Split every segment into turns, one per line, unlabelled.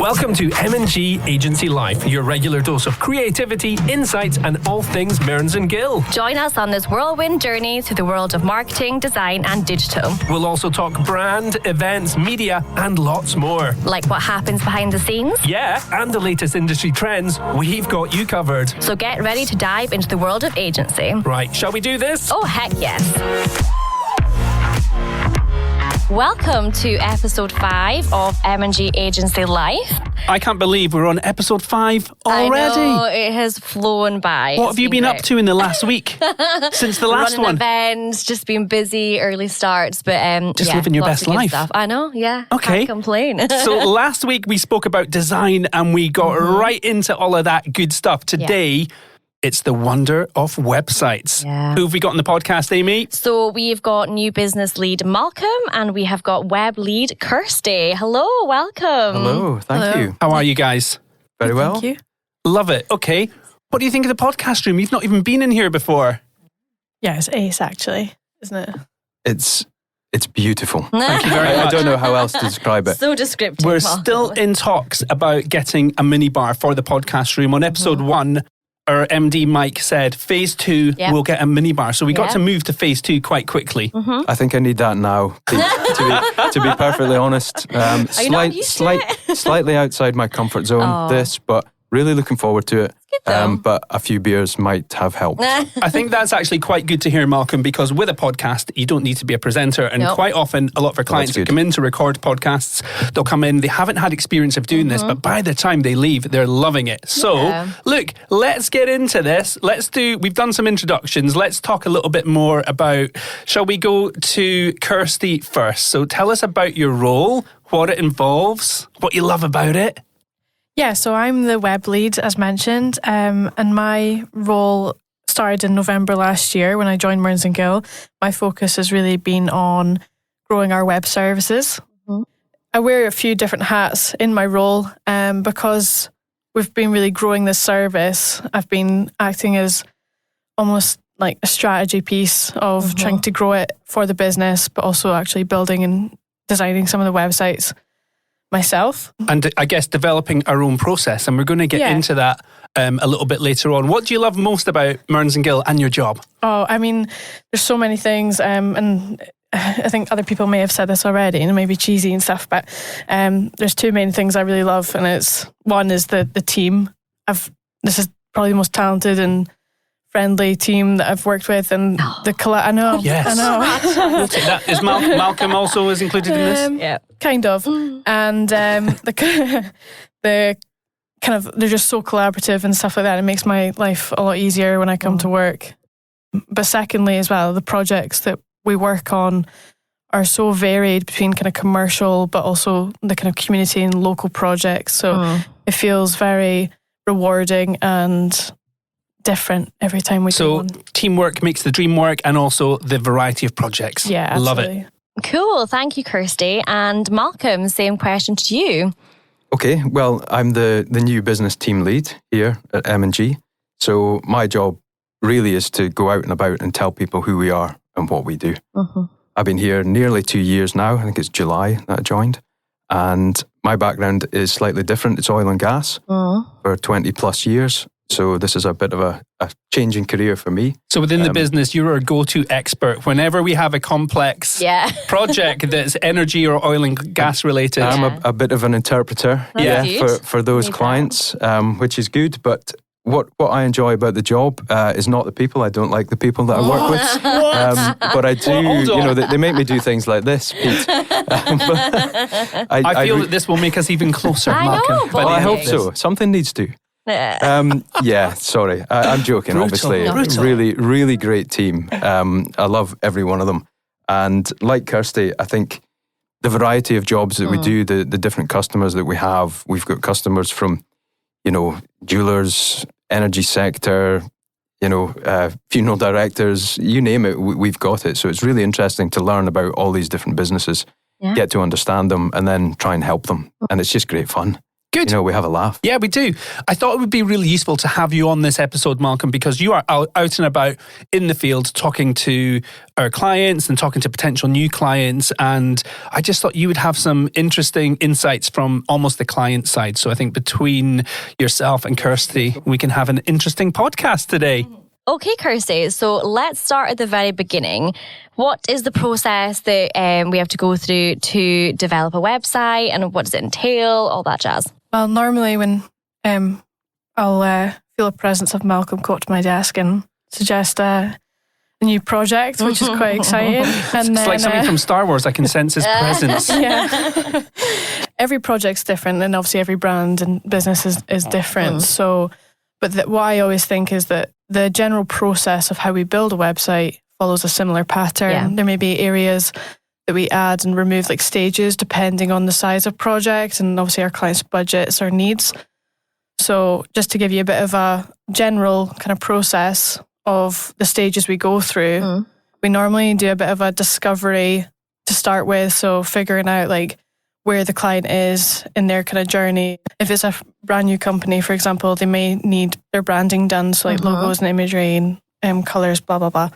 Welcome to M&G Agency Life, your regular dose of creativity, insights, and all things Mearns & Gill.
Join us on this whirlwind journey through the world of marketing, design, and digital.
We'll also talk brand, events, media, and lots more.
Like what happens behind the scenes?
Yeah, and the latest industry trends, we've got you covered.
So get ready to dive into the world of agency.
Right, shall we do this?
Oh, heck yes. Welcome to episode 5 of M&G Agency Life.
I can't believe we're on episode 5 already.
I know, it has flown by.
What have you been up to in the last week? Since the last
Running
one?
events, just been busy, early starts, but
just living your
lots
best
of good
life.
Stuff. I know, yeah.
Okay.
Can't complain.
So last week we spoke about design and we got right into all of that good stuff. Today, it's the wonder of websites.
Yeah.
Who have we got on the podcast, Amy?
So we've got new business lead Malcolm and we have got web lead Kirsty. Hello, welcome.
Hello, thank you.
How are you guys?
Very well.
Thank you.
Love it. Okay. What do you think of the podcast room? You've not even been in here before.
Yeah, it's ace actually, isn't it?
It's beautiful.
Thank you very
I
much.
don't know how else to describe it.
So descriptive.
We're
Malcolm.
still in talks about getting a minibar for the podcast room. On episode 1, our MD Mike said phase 2 we'll get a minibar. So we got to move to phase 2 quite quickly.
I think I need that now, to be perfectly honest.
Are you not used to it?
Slightly outside my comfort zone, this, but really looking forward to it. But a few beers might have helped.
I think that's actually quite good to hear, Malcolm, because with a podcast, you don't need to be a presenter. And quite often, a lot of our clients that come in to record podcasts, they'll come in, they haven't had experience of doing this, but by the time they leave, they're loving it. So, look, let's get into this. We've done some introductions. Let's talk a little bit more about, shall we go to Kirsty first? So tell us about your role, what it involves, what you love about it.
Yeah, so I'm the web lead, as mentioned, and my role started in November last year when I joined Mearns & Gill. My focus has really been on growing our web services. I wear a few different hats in my role because we've been really growing this service. I've been acting as almost like a strategy piece of trying to grow it for the business, but also actually building and designing some of the websites myself.
And I guess developing our own process. And we're going to get into that a little bit later on. What do you love most about Mearns & Gill and your job?
Oh, I mean, there's so many things. And I think other people may have said this already and it may be cheesy and stuff, but there's two main things I really love. And one is the team. This is probably the most talented and friendly team that I've worked with, and I know.
Yes.
I know.
We'll take that. Is Malcolm also included in this?
Yeah, kind of. And the kind of, they're just so collaborative and stuff like that. It makes my life a lot easier when I come to work. But secondly, as well, the projects that we work on are so varied between kind of commercial, but also the kind of community and local projects. So it feels very rewarding and different every time we do one.
So teamwork makes the dream work, and also the variety of projects.
Yeah, absolutely.
Love it.
Cool, thank you, Kirsty. And Malcolm, same question to you.
Okay, well, I'm the new business team lead here at M&G. So my job really is to go out and about and tell people who we are and what we do. I've been here nearly 2 years now. I think it's July that I joined. And my background is slightly different. It's oil and gas for 20 plus years. So this is a bit of a changing career for me.
So within the business, you're our go-to expert. Whenever we have a complex project that's energy or oil and gas related.
I'm a bit of an interpreter for those clients, which is good. But what I enjoy about the job is not the people. I don't like the people that I work with. But I do, they make me do things like this, Pete.
I feel that this will make us even closer, Malcolm.
Well,
I hope so. Something needs to. Sorry. I'm joking,
Brutal.
obviously.
Brutal.
Really, really great team. I love every one of them. And like Kirsty, I think the variety of jobs that we do, the different customers that we have, we've got customers from, jewelers, energy sector, funeral directors, you name it, we've got it. So it's really interesting to learn about all these different businesses, get to understand them, and then try and help them. And it's just great fun.
Good.
We have a laugh.
Yeah, we do. I thought it would be really useful to have you on this episode, Malcolm, because you are out and about in the field talking to our clients and talking to potential new clients. And I just thought you would have some interesting insights from almost the client side. So I think between yourself and Kirsty, we can have an interesting podcast today.
Okay, Kirsty, so let's start at the very beginning. What is the process that we have to go through to develop a website, and what does it entail, all that jazz?
Well, normally when I'll feel a presence of Malcolm come up to my desk and suggest a new project, which is quite exciting. And
it's like something from Star Wars. I can sense his presence.
Yeah. Every project's different, and obviously every brand and business is different. So, but what I always think is that the general process of how we build a website follows a similar pattern. Yeah. There may be areas that we add and remove, like stages, depending on the size of project and obviously our clients' budgets or needs. So just to give you a bit of a general kind of process of the stages we go through, we normally do a bit of a discovery to start with. So figuring out like where the client is in their kind of journey. If it's a brand new company, for example, they may need their branding done. So like logos and imagery and colours, blah, blah, blah.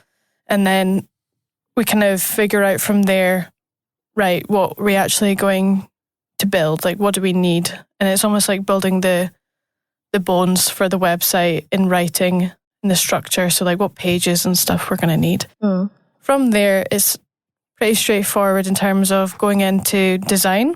And then we kind of figure out from there, right, what we're actually going to build. Like, what do we need? And it's almost like building the bones for the website in writing and the structure. So like what pages and stuff we're going to need. From there, it's pretty straightforward in terms of going into design.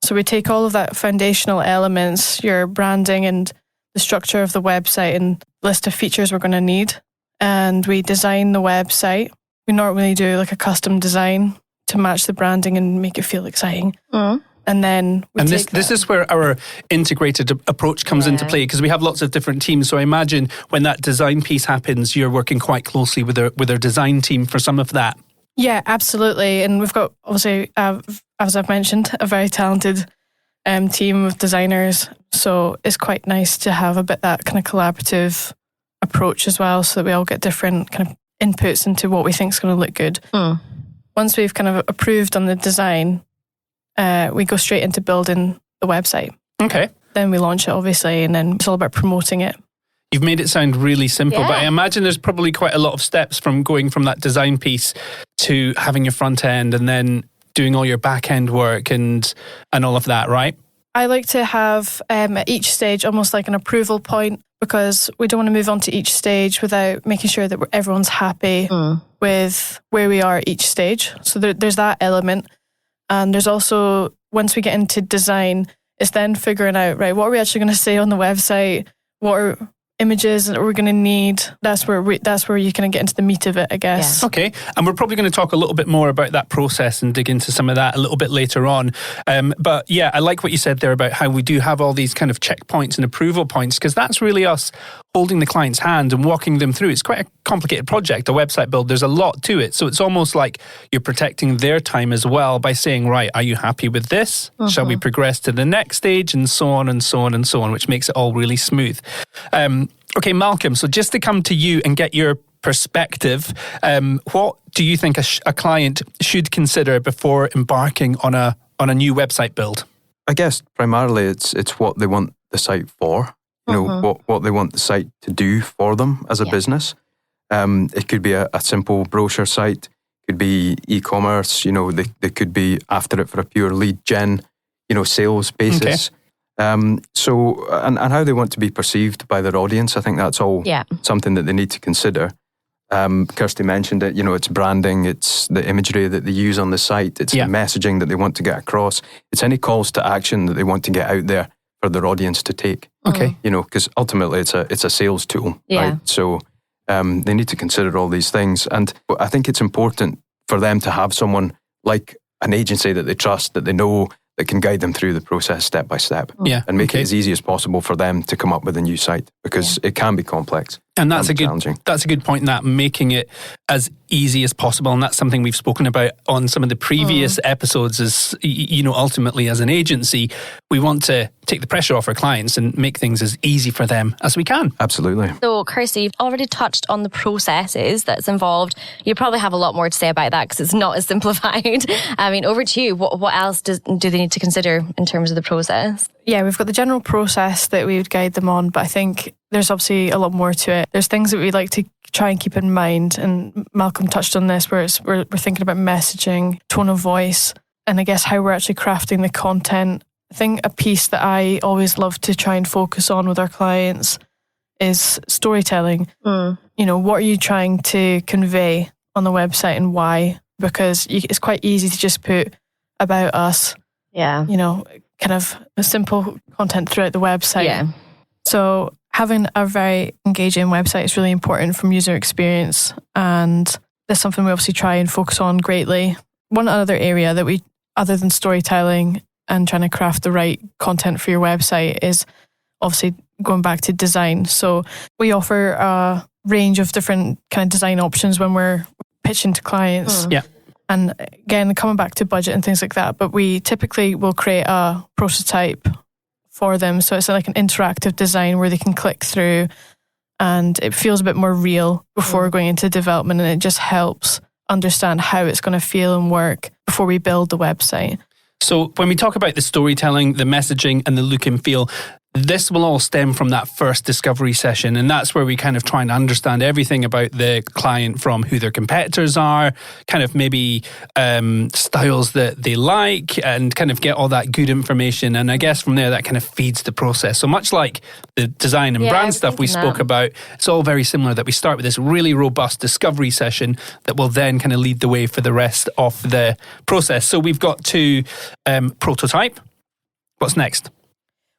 So we take all of that foundational elements, your branding and the structure of the website and list of features we're going to need. And we design the website. We normally do like a custom design to match the branding and make it feel exciting. And then
this is where our integrated approach comes into play, because we have lots of different teams. So I imagine when that design piece happens, you're working quite closely with our design team for some of that.
Yeah, absolutely. And we've got, obviously, as I've mentioned, a very talented team of designers. So it's quite nice to have a bit that kind of collaborative approach as well, so that we all get different kind of inputs into what we think is going to look good. Once we've kind of approved on the design, we go straight into building the website.
Okay.
Then we launch it, obviously, and then it's all about promoting it.
You've made it sound really simple, but I imagine there's probably quite a lot of steps from going from that design piece to having your front end and then doing all your back end work and all of that, right?
I like to have at each stage almost like an approval point, because we don't want to move on to each stage without making sure that everyone's happy with where we are at each stage. So there's that element. And there's also, once we get into design, it's then figuring out, right, what are we actually going to say on the website? What are images that we're going to need? That's where you kind of get into the meat of it, I guess.
Yeah. Okay, and we're probably going to talk a little bit more about that process and dig into some of that a little bit later on. But yeah, I like what you said there about how we do have all these kind of checkpoints and approval points, because that's really us holding the client's hand and walking them through. It's quite a complicated project, a website build. There's a lot to it. So it's almost like you're protecting their time as well by saying, right, are you happy with this? Shall we progress to the next stage? And so on and so on and so on, which makes it all really smooth. Okay, Malcolm, so just to come to you and get your perspective, what do you think a client should consider before embarking on a new website build?
I guess primarily it's what they want the site for. You know, what they want the site to do for them as a business. It could be a simple brochure site, could be e-commerce, they could be after it for a pure lead gen, sales basis. So how they want to be perceived by their audience, I think that's all something that they need to consider. Kirsty mentioned it, it's branding, it's the imagery that they use on the site, it's the messaging that they want to get across, it's any calls to action that they want to get out there for their audience to take. Okay. Because ultimately it's a sales tool, right? So they need to consider all these things. And I think it's important for them to have someone like an agency that they trust, that they know, that can guide them through the process step by step and make it as easy as possible for them to come up with a new site, because it can be complex. And that's a good point, that making it as easy as possible. And that's something we've spoken about on some of the previous episodes is, ultimately as an agency, we want to take the pressure off our clients and make things as easy for them as we can. Absolutely.
So, Kirsty, you've already touched on the processes that's involved. You probably have a lot more to say about that because it's not as simplified. I mean, over to you. What else do they need to consider in terms of the process?
Yeah, we've got the general process that we would guide them on, but I think there's obviously a lot more to it. There's things that we like to try and keep in mind, and Malcolm touched on this, where we're thinking about messaging, tone of voice, and I guess how we're actually crafting the content. I think a piece that I always love to try and focus on with our clients is storytelling. What are you trying to convey on the website and why? Because it's quite easy to just put about us.
Yeah.
Kind of a simple content throughout the website.
Yeah.
So having a very engaging website is really important from user experience, and that's something we obviously try and focus on greatly. One other area that we, other than storytelling and trying to craft the right content for your website, is obviously going back to design. So we offer a range of different kind of design options when we're pitching to clients.
Yeah.
And again, coming back to budget and things like that, but we typically will create a prototype for them. So it's like an interactive design where they can click through and it feels a bit more real before going into development, and it just helps understand how it's going to feel and work before we build the website.
So when we talk about the storytelling, the messaging and the look and feel, this will all stem from that first discovery session, and that's where we kind of try and understand everything about the client, from who their competitors are, kind of maybe styles that they like, and kind of get all that good information. And I guess from there that kind of feeds the process. So much like the design and brand stuff we spoke about, it's all very similar, that we start with this really robust discovery session that will then kind of lead the way for the rest of the process. So we've got to prototype. What's next?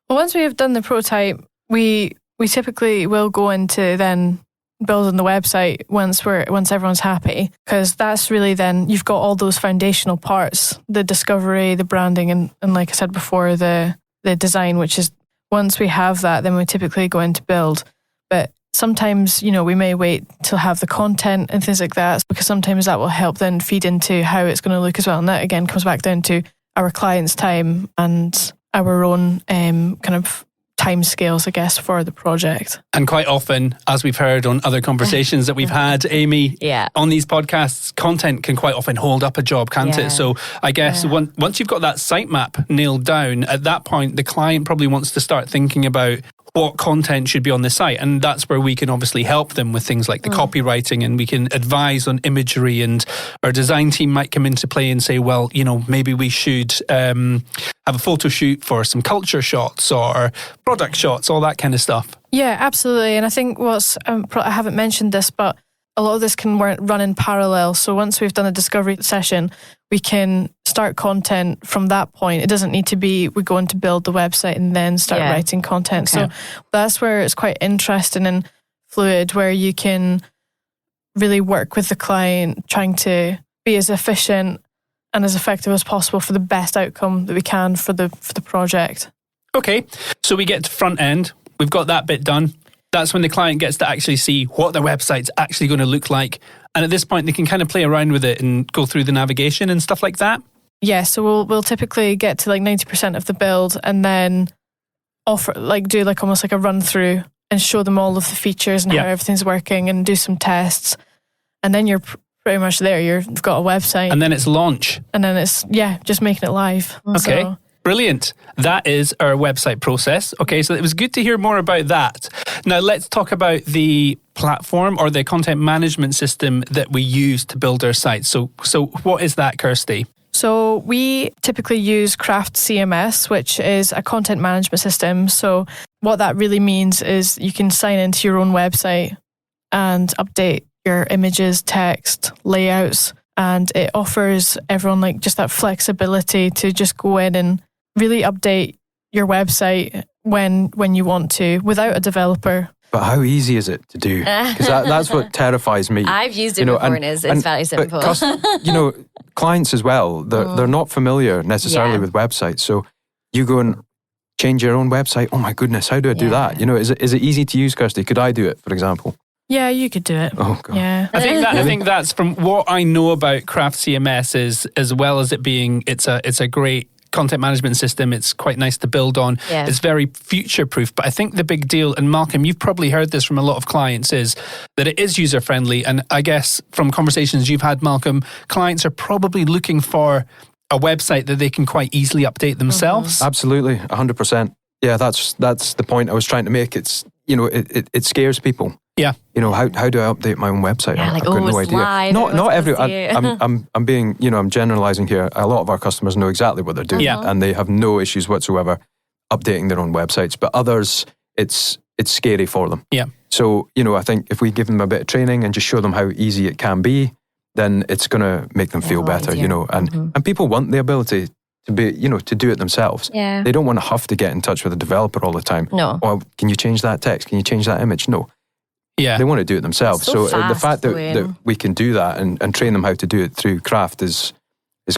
Well, once we have done the prototype, we typically will go into then building the website once everyone's happy, because that's really then you've got all those foundational parts, the discovery, the branding, and like I said before, the design, which is once we have that, then we typically go into build. But sometimes, we may wait to have the content and things like that, because sometimes that will help then feed into how it's going to look as well. And that again comes back down to our clients' time and our own kind of time scales, I guess, for the project.
And quite often, as we've heard on other conversations that we've had, Amy, on these podcasts, content can quite often hold up a job, can't it? So I guess once you've got that sitemap nailed down, at that point, the client probably wants to start thinking about what content should be on the site. And that's where we can obviously help them with things like the copywriting, and we can advise on imagery, and our design team might come into play and say, well, maybe we should have a photo shoot for some culture shots or product shots, all that kind of stuff.
Yeah, absolutely. And I think I haven't mentioned this, but a lot of this can run in parallel. So once we've done a discovery session, we can start content from that point. It doesn't need to be we go in to build the website and then start writing content. Okay. So that's where it's quite interesting and fluid, where you can really work with the client, trying to be as efficient and as effective as possible for the best outcome that we can for the project.
Okay, so we get to front end. We've got that bit done. That's when the client gets to actually see what their website's actually going to look like. And at this point, they can kind of play around with it and go through the navigation and stuff like that.
Yeah, so we'll typically get to like 90% of the build and then do almost like a run through and show them all of the features and how everything's working, and do some tests. And then you're pretty much there. You've got a website.
And then it's launch.
And then it's, just making it live.
Okay.
So,
brilliant. That is our website process. Okay, so it was good to hear more about that. Now let's talk about the platform or the content management system that we use to build our site. So what is that, Kirsty?
So we typically use Craft CMS, which is a content management system. So what that really means is you can sign into your own website and update your images, text, layouts, and it offers everyone like just that flexibility to just go in and really update your website when you want to without a developer.
But how easy is it to do? Because that's what terrifies me.
I've used it before, and it's very simple.
But clients as well, they're not familiar necessarily with websites. So you go and change your own website. Oh my goodness, how do I do that? Is it easy to use, Kirsty? Could I do it, for example?
Yeah, you could do it.
Oh God.
Yeah.
I think that's from what I know about Craft CMS, is as well as it being it's a great content management system. It's quite nice to build on. Yeah. It's very future-proof. But I think the big deal, and Malcolm, you've probably heard this from a lot of clients, is that it is user-friendly. And I guess from conversations you've had, Malcolm, clients are probably looking for a website that they can quite easily update themselves.
Absolutely, 100%. Yeah, that's the point I was trying to make. It's, it scares people.
Yeah.
How do I update my own website?
Yeah,
I've got no idea.
Live,
not every. I'm being, I'm generalizing here. A lot of our customers know exactly what they're doing, and they have no issues whatsoever updating their own websites. But others, it's scary for them.
Yeah.
So I think if we give them a bit of training and just show them how easy it can be, then it's going to make them feel better. And people want the ability to be, to do it themselves.
Yeah.
They don't want to have to get in touch with a developer all the time.
No.
Or can you change that text? Can you change that image? No.
Yeah.
They want to do it themselves.
So
the fact that we can do that and train them how to do it through craft is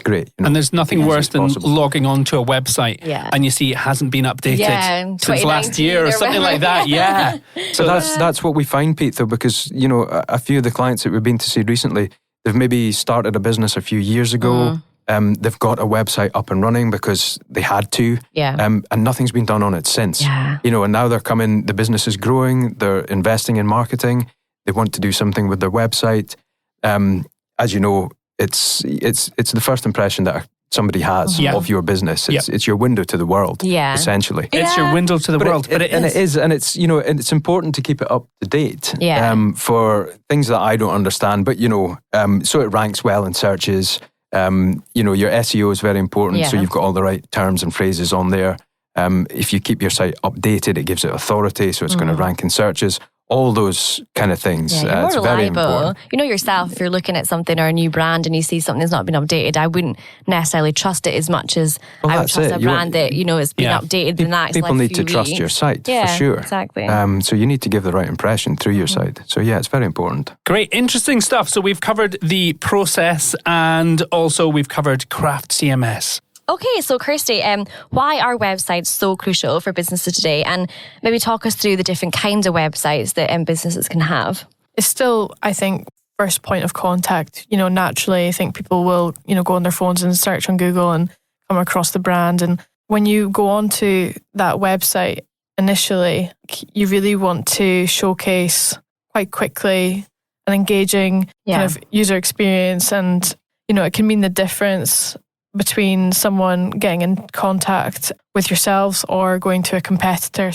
great.
And there's nothing worse than logging onto a website and you see it hasn't been updated since last year or something like that. Yeah.
So that's what we find, Pete, though, because, a few of the clients that we've been to see recently, they've maybe started a business a few years ago. They've got a website up and running because they had to.
Yeah.
And nothing's been done on it since.
Yeah.
And now they're coming, the business is growing, they're investing in marketing, they want to do something with their website. As you know, it's the first impression that somebody has of your business. It's your window to the world, essentially.
It's your window to the world. But it is.
And it's, and it's important to keep it up to date for things that I don't understand. But, so it ranks well in searches. Your SEO is very important. So you've got all the right terms and phrases on there. If you keep your site updated, it gives it authority. So it's going to rank in searches. All those kind of things.
Yeah,
it's very important.
You know yourself, if you're looking at something or a new brand and you see something that's not been updated, I wouldn't necessarily trust it as much as I would trust a brand that, it's been updated in that.
People need to trust your site, for sure.
Exactly.
So you need to give the right impression through your site. So it's very important.
Great, interesting stuff. So we've covered the process and also we've covered Craft CMS.
Okay, so Kirsty, why are websites so crucial for businesses today? And maybe talk us through the different kinds of websites that businesses can have.
It's still, I think, first point of contact. Naturally, I think people will, go on their phones and search on Google and come across the brand. And when you go onto that website initially, you really want to showcase quite quickly an engaging kind of user experience. And, it can mean the difference between someone getting in contact with yourselves or going to a competitor.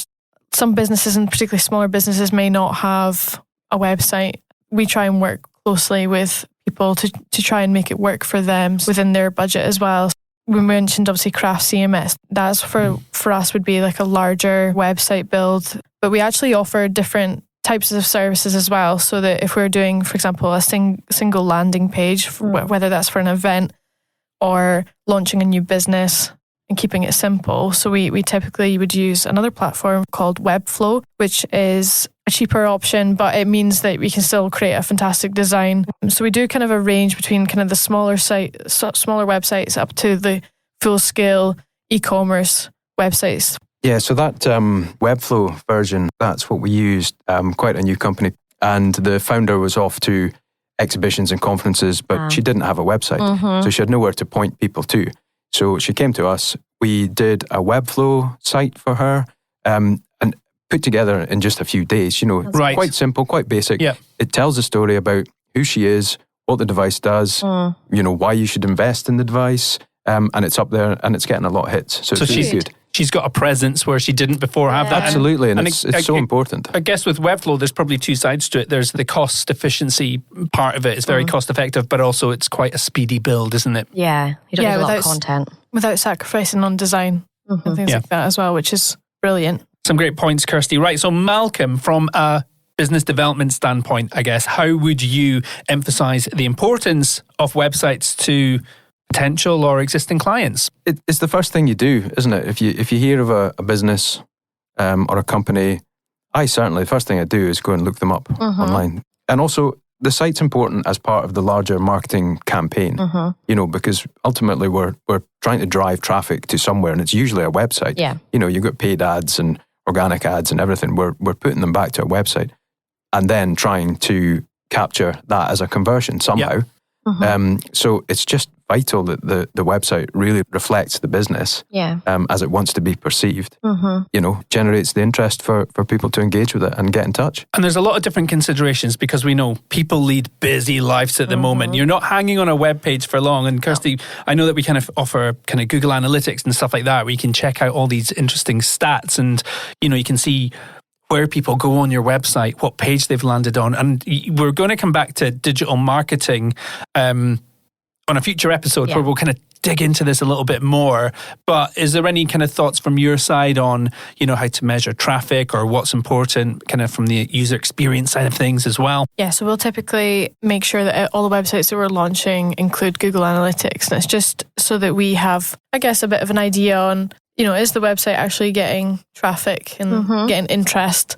Some businesses, and particularly smaller businesses, may not have a website. We try and work closely with people to try and make it work for them within their budget as well. We mentioned obviously Craft CMS. That's for us would be like a larger website build. But we actually offer different types of services as well. So that if we're doing, for example, a single landing page, whether that's for an event or launching a new business and keeping it simple. So we typically would use another platform called Webflow, which is a cheaper option, but it means that we can still create a fantastic design. So we do kind of a range between kind of the smaller websites up to the full-scale e-commerce websites.
Yeah, so that Webflow version, that's what we used, quite a new company. And the founder was off to exhibitions and conferences, but she didn't have a website. So she had nowhere to point people to. So she came to us. We did a Webflow site for her and put together in just a few days, quite simple, quite basic. Yeah. It tells a story about who she is, what the device does, why you should invest in the device, and it's up there and it's getting a lot of hits. So it's really good.
She's got a presence where she didn't before have that.
Absolutely, and it's so important.
I guess with Webflow, there's probably two sides to it. There's the cost efficiency part of it. It's very cost effective, but also it's quite a speedy build, isn't it?
Yeah, you don't need a lot of content.
Without sacrificing on design and things like that as well, which is brilliant.
Some great points, Kirsty. Right, so Malcolm, from a business development standpoint, I guess, how would you emphasise the importance of websites to potential or existing clients?
It's the first thing you do, isn't it? If you hear of a business or a company, the first thing I do is go and look them up online. And also, the site's important as part of the larger marketing campaign, because ultimately we're trying to drive traffic to somewhere, and it's usually a website.
Yeah.
You've got paid ads and organic ads and everything. We're putting them back to a website and then trying to capture that as a conversion somehow. So it's just vital that the website really reflects the business as it wants to be perceived. Generates the interest for people to engage with it and get in touch.
And there's a lot of different considerations because we know people lead busy lives at the moment. You're not hanging on a web page for long. And Kirsty, I know that we kind of offer kind of Google Analytics and stuff like that, where you can check out all these interesting stats and, you can see where people go on your website, what page they've landed on. And we're going to come back to digital marketing on a future episode where we'll kind of dig into this a little bit more. But is there any kind of thoughts from your side on, how to measure traffic or what's important kind of from the user experience side of things as well?
Yeah, so we'll typically make sure that all the websites that we're launching include Google Analytics. And it's just so that we have, I guess, a bit of an idea on, is the website actually getting traffic and getting interest?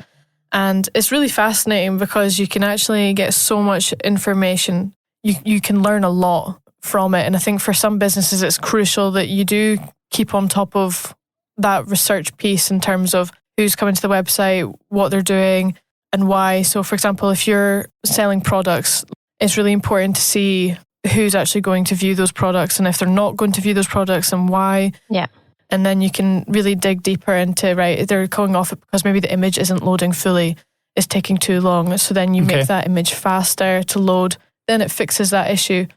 And it's really fascinating because you can actually get so much information. You can learn a lot from it. And I think for some businesses, it's crucial that you do keep on top of that research piece in terms of who's coming to the website, what they're doing, and why. So, for example, if you're selling products, it's really important to see who's actually going to view those products and if they're not going to view those products and why.
Yeah.
And then you can really dig deeper into, right, they're going off it because maybe the image isn't loading fully, it's taking too long. So then you make that image faster to load, then it fixes that issue.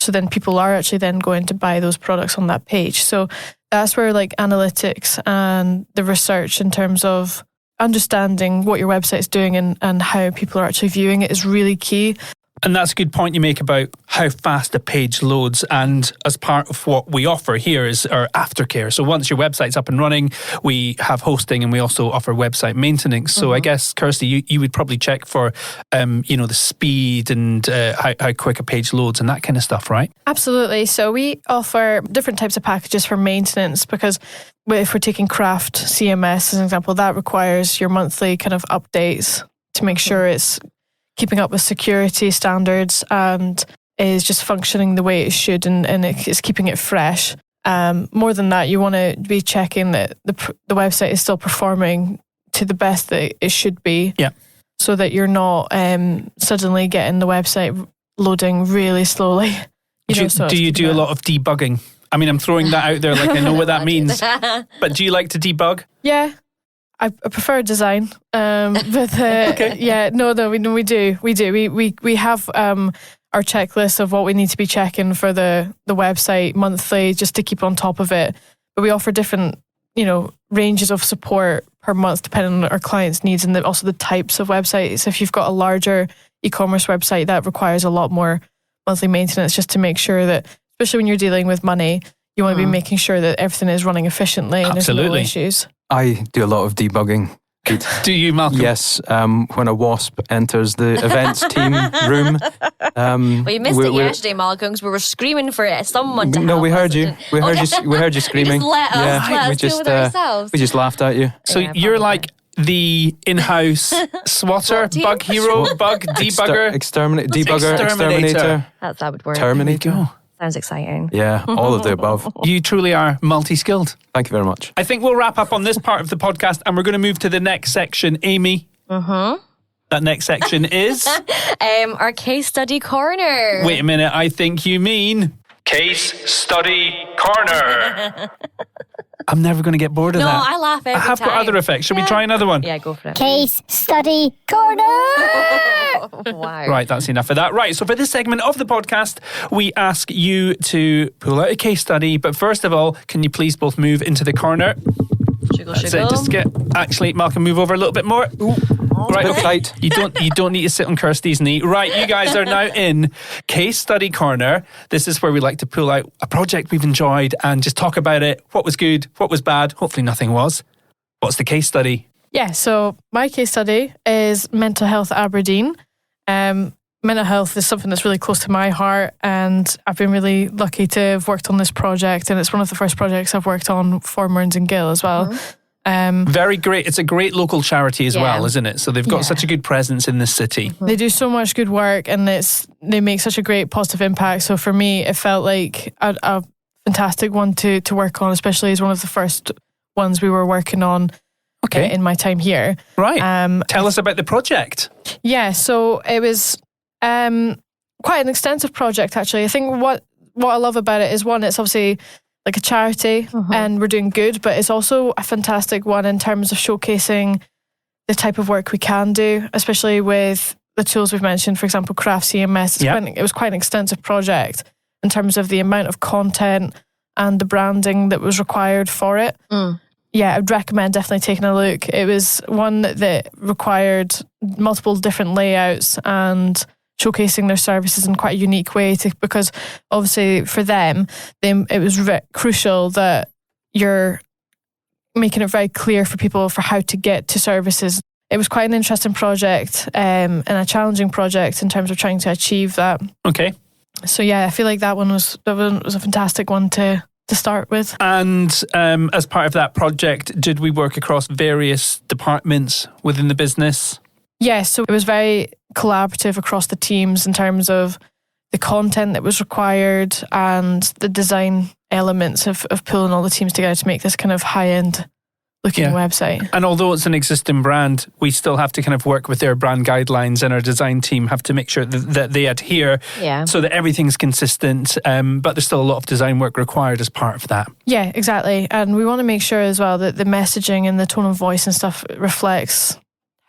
So then people are actually then going to buy those products on that page. So that's where like analytics and the research in terms of understanding what your website's doing and how people are actually viewing it is really key.
And that's a good point you make about how fast a page loads. And as part of what we offer here is our aftercare. So once your website's up and running, we have hosting and we also offer website maintenance. So I guess, Kirsty, you would probably check for, the speed and how quick a page loads and that kind of stuff, right?
Absolutely. So we offer different types of packages for maintenance because if we're taking Craft CMS as an example, that requires your monthly kind of updates to make sure it's keeping up with security standards and is just functioning the way it should and it's keeping it fresh. More than that, you want to be checking that the website is still performing to the best that it should be.
Yeah.
So that you're not suddenly getting the website loading really slowly. Do
you do a lot of debugging? I mean, I'm throwing that out there like I know what that means. But do you like to debug?
Yeah. I prefer design, but we do. We have our checklist of what we need to be checking for the website monthly, just to keep on top of it. But we offer different, ranges of support per month depending on our clients' needs and also the types of websites. If you've got a larger e-commerce website, that requires a lot more monthly maintenance, just to make sure that, especially when you're dealing with money, you want to be making sure that everything is running efficiently and there's no issues.
I do a lot of debugging.
Do you, Malcolm?
Yes. When a wasp enters the events team room.
Well, you missed it yesterday, Malcolm, because we were screaming for someone to help.
No, we heard you. We heard you screaming.
Let us deal with ourselves.
We just laughed at you.
So you're like the in-house swatter, bug hero, bug debugger,
exterminator.
That would work.
Terminator.
There you go.
Sounds exciting.
Yeah, all of the above.
You truly are multi-skilled.
Thank you very much.
I think we'll wrap up on this part of the podcast and we're going to move to the next section. Amy? That next section is?
Our case study corner.
Wait a minute, I think you mean Case Study Corner. I'm never going to get bored of that.
No, I laugh every time.
I have got other effects. Should we try another one?
Yeah, go for it.
Case Study Corner.
Wow.
Right, that's enough of that. Right, so for this segment of the podcast, we ask you to pull out a case study. But first of all, can you please both move into the corner? That's it. Just get, actually, Malcolm, move over a little bit more. Ooh. Right, okay.
Tight.
You don't need to sit on Kirsty's knee. Right, you guys are now in Case Study Corner. This is where we like to pull out a project we've enjoyed and just talk about it. What was good? What was bad? Hopefully nothing was. What's the case study?
Yeah, so my case study is Mental Health Aberdeen. Mental health is something that's really close to my heart, and I've been really lucky to have worked on this project, and it's one of the first projects I've worked on for Mearns and Gill as well.
Very great. It's a great local charity as well, isn't it? So they've got such a good presence in this city.
They do so much good work, and they make such a great positive impact. So for me, it felt like a fantastic one to work on, especially as one of the first ones we were working on in my time here.
Right. Tell us about the project.
Yeah, so it was quite an extensive project, actually. I think what I love about it is, one, it's obviously like a charity and we're doing good, but it's also a fantastic one in terms of showcasing the type of work we can do, especially with the tools we've mentioned, for example, Craft CMS. It was quite an extensive project in terms of the amount of content and the branding that was required for it. Yeah, I'd recommend definitely taking a look. It was one that required multiple different layouts and showcasing their services in quite a unique way, because obviously for them, it was crucial that you're making it very clear for people for how to get to services. It was quite an interesting project and a challenging project in terms of trying to achieve that.
Okay.
So yeah, I feel like that one was a fantastic one to start with.
And as part of that project, did we work across various departments within the business?
Yes, so it was very collaborative across the teams in terms of the content that was required and the design elements of pulling all the teams together to make this kind of high-end looking website.
And although it's an existing brand, we still have to kind of work with their brand guidelines, and our design team have to make sure that they adhere so that everything's consistent. But there's still a lot of design work required as part of that.
Yeah, exactly. And we want to make sure as well that the messaging and the tone of voice and stuff reflects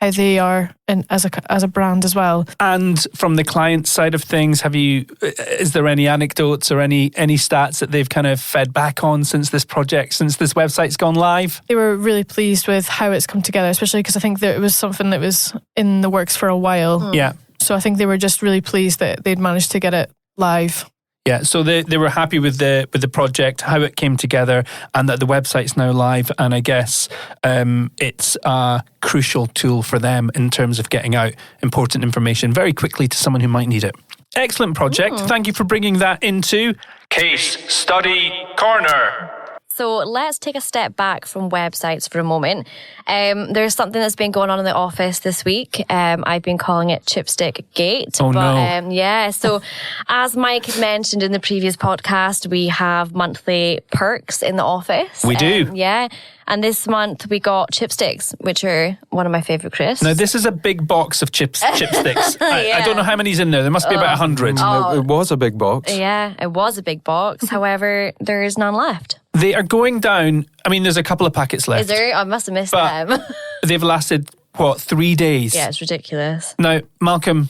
how they are as a brand as well. And
from the client side of things, is there any anecdotes or any stats that they've kind of fed back on since this website's gone live?
They were really pleased with how it's come together, especially because I think that it was something that was in the works for a while.
Yeah.
So I think they were just really pleased that they'd managed to get it live.
Yeah, so they were happy with the project, how it came together, and that the website's now live. And I guess it's a crucial tool for them in terms of getting out important information very quickly to someone who might need it. Excellent project. Thank you for bringing that into Case Study Corner.
So let's take a step back from websites for a moment. There's something that's been going on in the office this week. I've been calling it Chipstick Gate.
Oh, no.
Yeah, so as Mike had mentioned in the previous podcast, we have monthly perks in the office.
We do.
Yeah. And this month we got Chipstix, which are one of my favourite crisps.
Now, this is a big box of Chipstix. I don't know how many's in there. There must be about 100.
It was a big box.
Yeah, it was a big box. However, there's none left.
They are going down. I mean, there's a couple of packets left.
Is there? I must have missed them.
They've lasted, 3 days?
Yeah, it's ridiculous.
Now, Malcolm.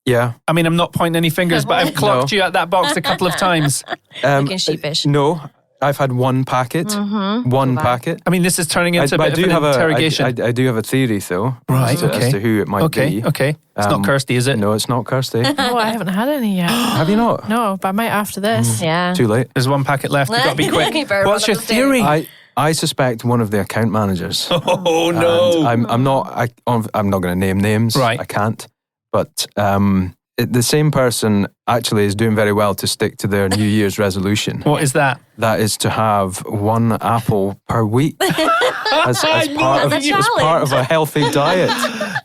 Yeah.
I mean, I'm not pointing any fingers, but I've clocked you at that box a couple of times.
Looking sheepish.
No. I've had one packet. One packet.
I mean, this is turning into a bit of an interrogation.
I do have a theory, though.
Right,
as to who it might be.
Okay. It's not Kirsty, is it?
No, it's not Kirsty.
No, I haven't had any yet.
Have you not?
No, but I might after this.
Yeah.
Too late.
There's one packet left. You've got to be quick. What's your theory?
I suspect one of the account managers.
Oh, no.
And I'm not going to name names.
Right.
I can't. But the same person actually is doing very well to stick to their New Year's resolution.
What is that?
That is to have one apple per week as part of a healthy diet.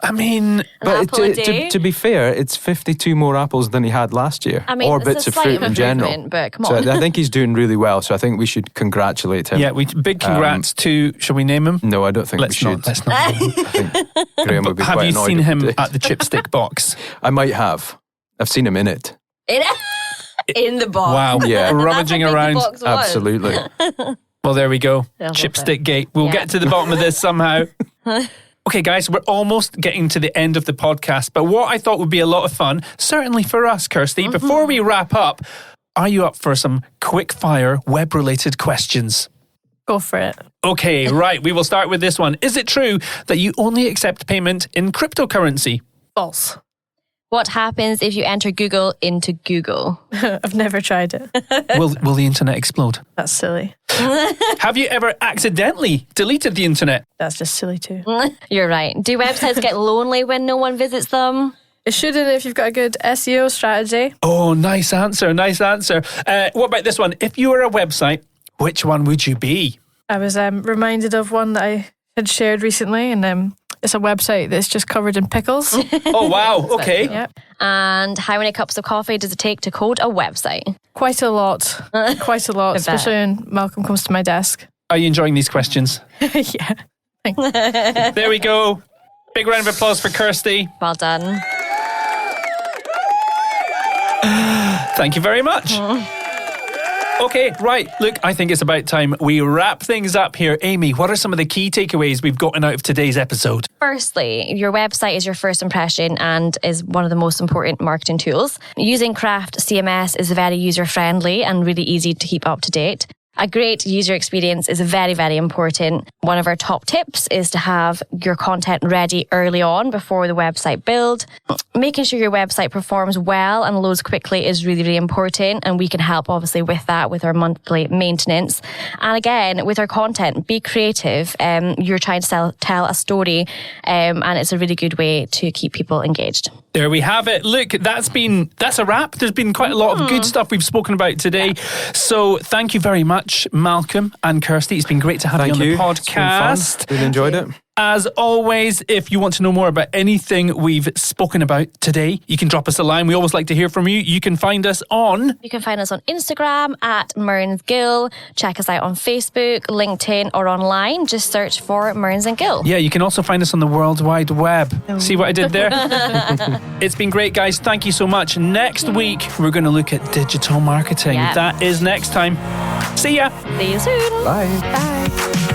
I mean,
but to be fair, it's 52 more apples than he had last year,
I mean,
or bits of fruit in general.
But come on.
So I think he's doing really well. So I think we should congratulate him.
Yeah, big congrats to. Shall we name him?
No, I don't think we should.
Let's not.
I think Graham would be
Have
quite
you
annoyed
seen
if we
him
did.
at the Chipstick box?
I might have. I've seen him in it.
In the box.
Wow.
Yeah.
Rummaging around.
Absolutely.
Well, there we go.
love
Chipstick Gate. We'll get to the bottom of this somehow. Okay, guys, we're almost getting to the end of the podcast, but what I thought would be a lot of fun, certainly for us, Kirsty, before we wrap up, are you up for some quick-fire web-related questions?
Go for it.
Okay, right. We will start with this one. Is it true that you only accept payment in cryptocurrency?
False.
What happens if you enter Google into Google?
I've never tried it.
Will the internet explode?
That's silly.
Have you ever accidentally deleted the internet?
That's just silly too.
You're right. Do websites get lonely when no one visits them?
It shouldn't if you've got a good SEO strategy.
Oh, nice answer. What about this one? If you were a website, which one would you be?
I was reminded of one that I had shared recently, and it's a website that's just covered in pickles.
Oh, wow. Okay.
Yep.
And how many cups of coffee does it take to code a website?
Quite a lot. Quite a lot, especially when Malcolm comes to my desk.
Are you enjoying these questions?
Yeah. Thanks.
There we go. Big round of applause for Kirsty.
Well done.
Thank you very much. Okay, right. Look, I think it's about time we wrap things up here. Amy, what are some of the key takeaways we've gotten out of today's episode?
Firstly, your website is your first impression and is one of the most important marketing tools. Using Craft CMS is very user-friendly and really easy to keep up to date. A great user experience is very, very important. One of our top tips is to have your content ready early on before the website build. Making sure your website performs well and loads quickly is really, really important. And we can help obviously with that with our monthly maintenance. And again, with our content, be creative. You're trying to tell a story and it's a really good way to keep people engaged.
There we have it. Look, that's a wrap. There's been quite a lot of good stuff we've spoken about today. So thank you very much, Malcolm and Kirsty. It's been great to have you on the podcast.
It's been fun. Really enjoyed it.
As always, if you want to know more about anything we've spoken about today, you can drop us a line. We always like to hear from you. You can find us on
Instagram at Mearns Gill. Check us out on Facebook, LinkedIn, or online. Just search for Mearns and Gill.
Yeah, you can also find us on the World Wide Web. See what I did there? It's been great, guys. Thank you so much. Next week, we're going to look at digital marketing. Yep. That is next time. See ya.
See you soon.
Bye.
Bye.